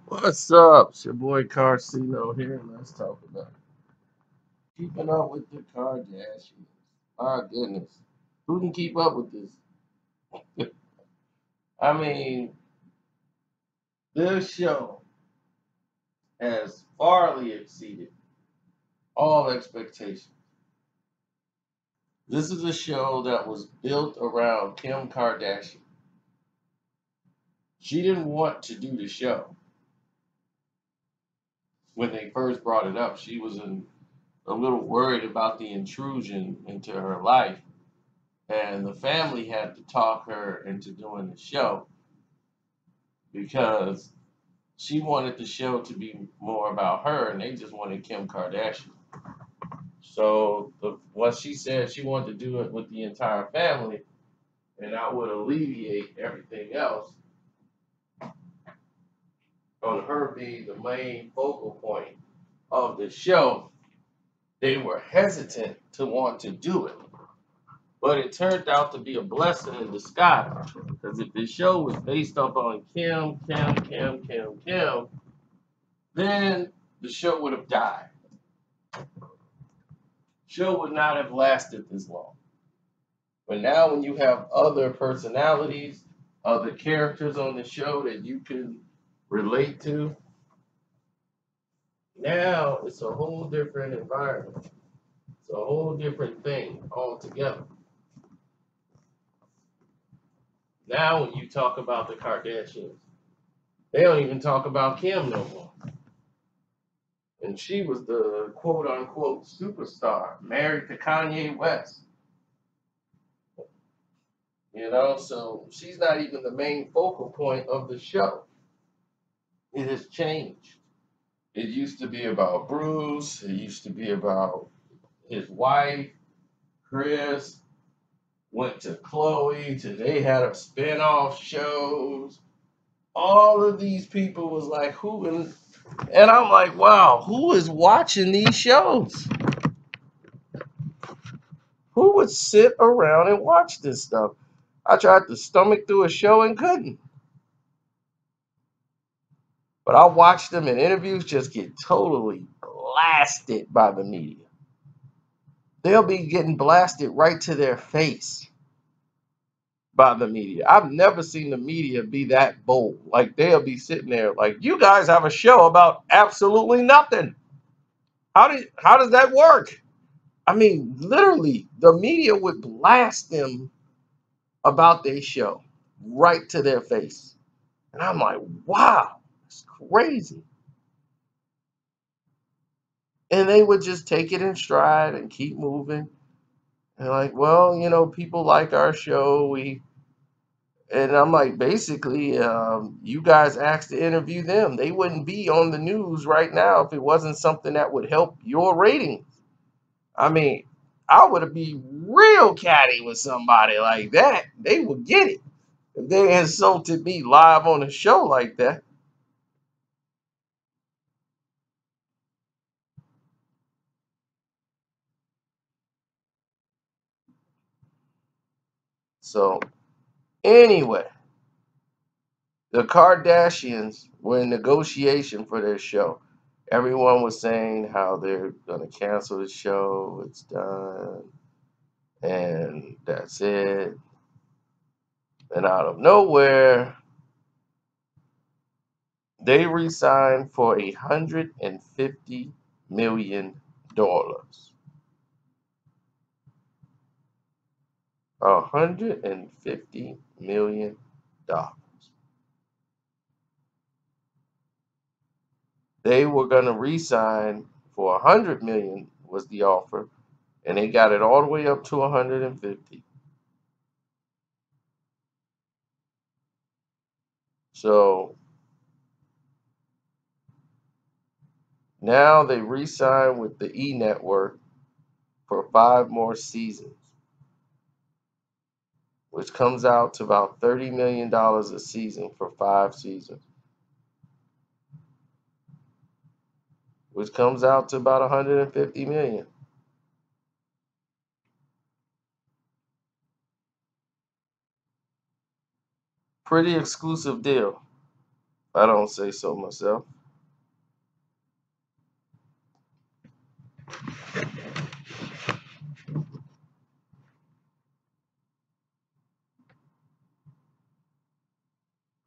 What's up? It's your boy Carcino here, and let's talk about keeping up with the Kardashians. My goodness, who can keep up with this? I mean, this show has farly exceeded all expectations. This is a show that was built around Kim Kardashian. She didn't want to do the show when they first brought it up. She was a little worried about the intrusion into her life, and the family had to talk her into doing the show because she wanted the show to be more about her, and they just wanted Kim Kardashian. So what she said, she wanted to do it with the entire family, and that would alleviate everything else on her being the main focal point of the show. They were hesitant to want to do it, but it turned out to be a blessing in disguise. Because if the show was based up on Kim, then the show would have died. Show would not have lasted this long. But now, when you have other personalities, other characters on the show that you can relate to, now it's a whole different environment. It's a whole different thing altogether. Now, when you talk about the Kardashians, they don't even talk about Kim no more. And she was the quote unquote superstar, married to Kanye West. So she's not even the main focal point of the show. It has changed. It used to be about Bruce. It used to be about his wife, Chris. Went to Chloe. To they had a spin-off shows. All of these people was like, who? And I'm like, wow, who is watching these shows? Who would sit around and watch this stuff? I tried to stomach through a show and couldn't. But I watched them in interviews just get totally blasted by the media. They'll be getting blasted right to their face by the media. I've never seen the media be that bold. Like they'll be sitting there like, you guys have a show about absolutely nothing. How does that work? I mean, literally, the media would blast them about their show right to their face. And I'm like, wow, it's crazy. And they would just take it in stride and keep moving. And like, well, people like our show. And I'm like, basically, you guys asked to interview them. They wouldn't be on the news right now if it wasn't something that would help your ratings. I mean, I would be real catty with somebody like that. They would get it if they insulted me live on a show like that. So anyway, the Kardashians were in negotiation for their show. Everyone was saying how they're going to cancel the show. It's done. And that's it. And out of nowhere, they re-signed for $150 million. $150 million. They were gonna re-sign for 100 million was the offer, and they got it all the way up to 150. So now they re-signed with the E Network for 5 more seasons, which comes out to about $30 million a season for 5 seasons, which comes out to about 150 million. Pretty exclusive deal. I don't say so myself.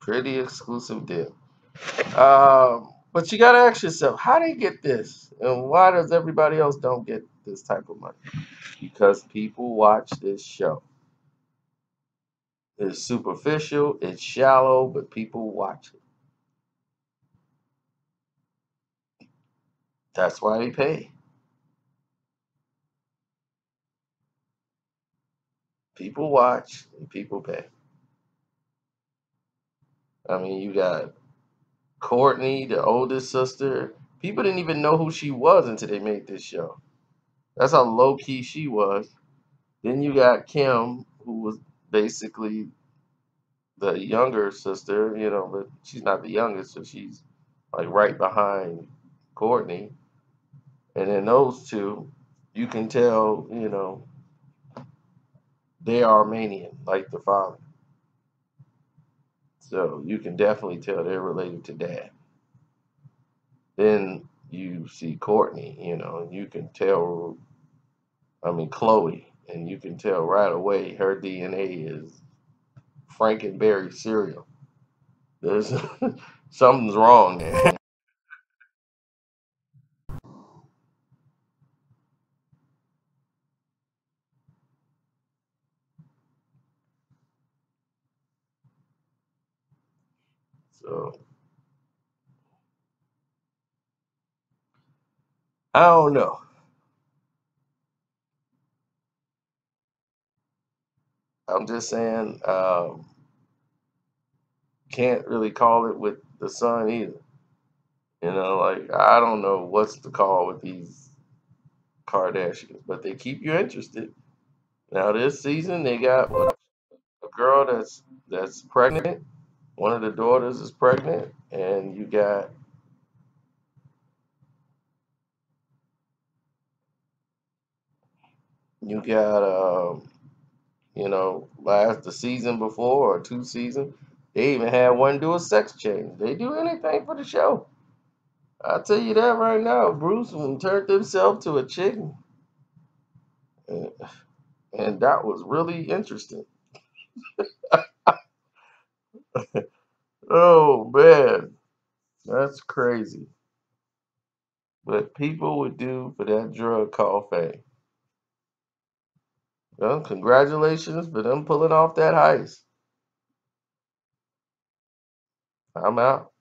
Pretty exclusive deal. But you gotta ask yourself, how they get this, and why does everybody else don't get this type of money? Because people watch this show. It's superficial, it's shallow, but people watch it. That's why they pay. People watch and people pay. I mean, you got Courtney, the oldest sister. People didn't even know who she was until they made this show. That's how low key she was. Then you got Kim, who was basically the younger sister, but she's not the youngest, so she's like right behind Courtney. And then those two, you can tell, they are Armenian, like the father. So you can definitely tell they're related to dad. Then you see Courtney, you can tell, I mean, Chloe, and you can tell right away her DNA is Frankenberry cereal. There's something's wrong there. So I don't know. I'm just saying, can't really call it with the son either. Like I don't know what's the call with these Kardashians, but they keep you interested. Now this season they got what, a girl that's pregnant. One of the daughters is pregnant, and you got last the season before or two seasons, they even had one do a sex change. They do anything for the show. I'll tell you that right now. Bruce turned himself to a chicken, and, and that was really interesting. Oh man, that's crazy. What people would do for that drug called fame. Well, congratulations for them pulling off that heist. I'm out.